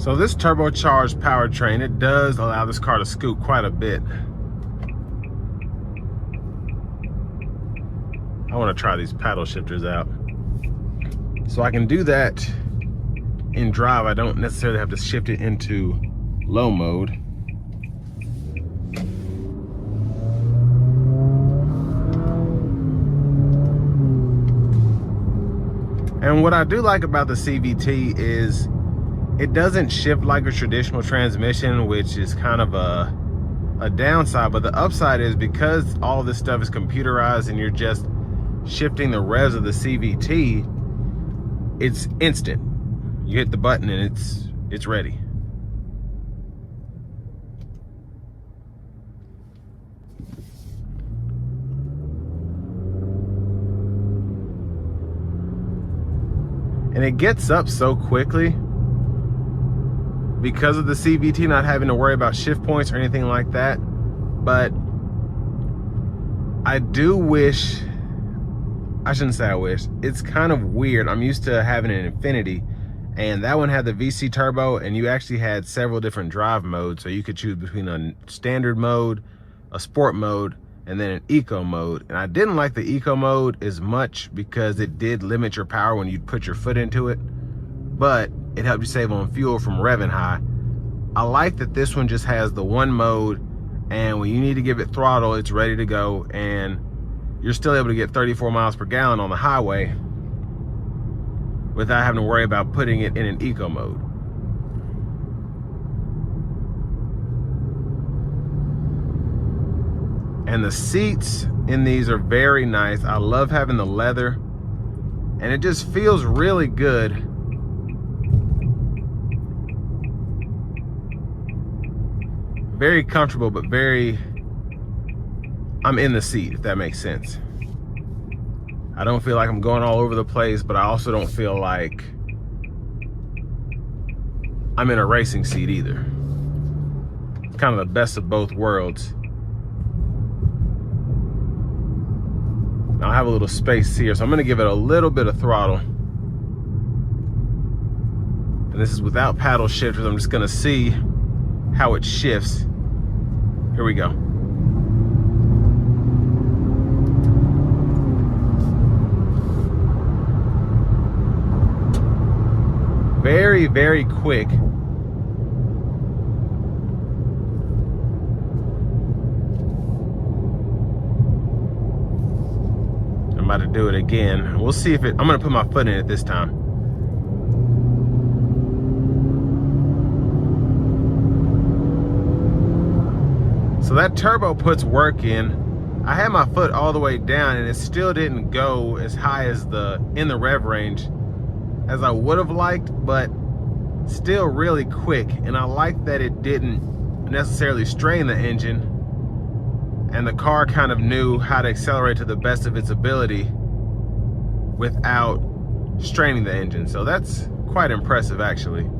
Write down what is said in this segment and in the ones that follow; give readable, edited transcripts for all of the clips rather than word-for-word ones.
So this turbocharged powertrain, it does allow this car to scoot quite a bit. I want to try these paddle shifters out. So I can do that in drive. I don't necessarily have to shift it into low mode. And what I do like about the CVT is it doesn't shift like a traditional transmission, which is kind of a downside. But the upside is because all this stuff is computerized and you're just shifting the revs of the CVT, it's instant. You hit the button and it's ready. And it gets up so quickly because of the CVT not having to worry about shift points or anything like that. But I do wish, I shouldn't say I wish, it's kind of weird. I'm used to having an Infiniti, and that one had the VC turbo, and you actually had several different drive modes. So you could choose between a standard mode, a sport mode, and then an eco mode. And I didn't like the eco mode as much because it did limit your power when you put your foot into it, but it helped you save on fuel from revving high. I like that this one just has the one mode, and when you need to give it throttle, it's ready to go, and you're still able to get 34 miles per gallon on the highway without having to worry about putting it in an eco mode. And the seats in these are very nice. I love having the leather, and it just feels really good. Very comfortable, but I'm in the seat, if that makes sense. I don't feel like I'm going all over the place, but I also don't feel like I'm in a racing seat either. It's kind of the best of both worlds. Now I have a little space here, so I'm gonna give it a little bit of throttle. And this is without paddle shifters. I'm just gonna see how it shifts. Here we go. Very, very quick. I'm about to do it again. We'll see if I'm gonna put my foot in it this time. So that turbo puts work in. I had my foot all the way down and it still didn't go as high as in the rev range as I would have liked, but still really quick. And I like that it didn't necessarily strain the engine, and the car kind of knew how to accelerate to the best of its ability without straining the engine. So that's quite impressive, actually.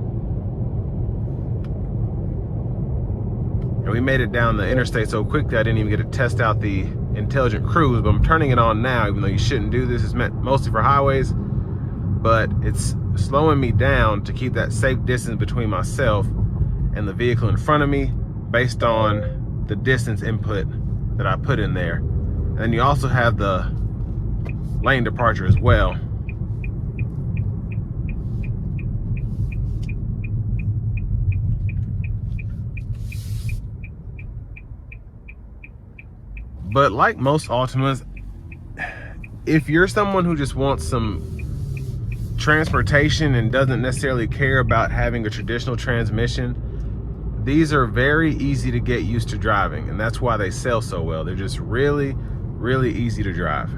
And we made it down the interstate so quickly I didn't even get to test out the intelligent cruise, but I'm turning it on now, even though you shouldn't do this. It's meant mostly for highways, but it's slowing me down to keep that safe distance between myself and the vehicle in front of me based on the distance input that I put in there. And then you also have the lane departure as well. But like most Altimas, if you're someone who just wants some transportation and doesn't necessarily care about having a traditional transmission, these are very easy to get used to driving, and that's why they sell so well. They're just really, really easy to drive.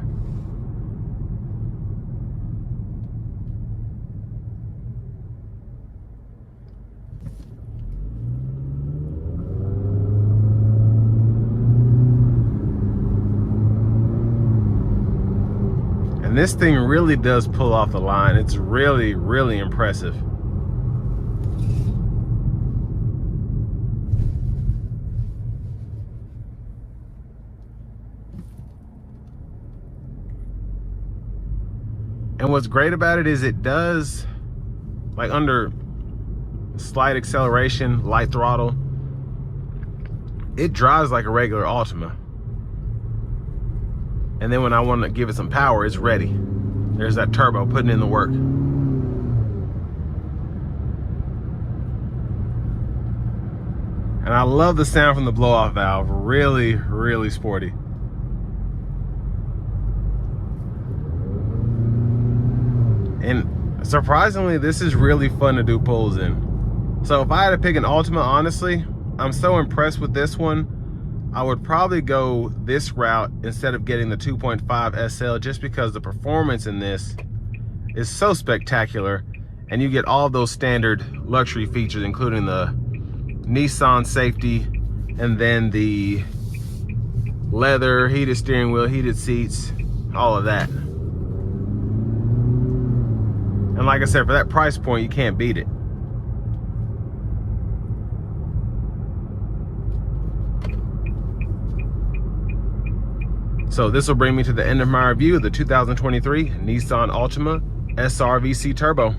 And this thing really does pull off the line. It's really, really impressive. And what's great about it is it does, like under slight acceleration, light throttle. It drives like a regular Altima. And then when I want to give it some power, it's ready. There's that turbo putting in the work. And I love the sound from the blow-off valve. Really, really sporty. And surprisingly, this is really fun to do pulls in. So if I had to pick an Altima, honestly, I'm so impressed with this one. I would probably go this route instead of getting the 2.5 SL, just because the performance in this is so spectacular, and you get all those standard luxury features, including the Nissan safety, and then the leather, heated steering wheel, heated seats, all of that. And like I said, for that price point, you can't beat it. So this will bring me to the end of my review of the 2023 Nissan Altima SR VC Turbo.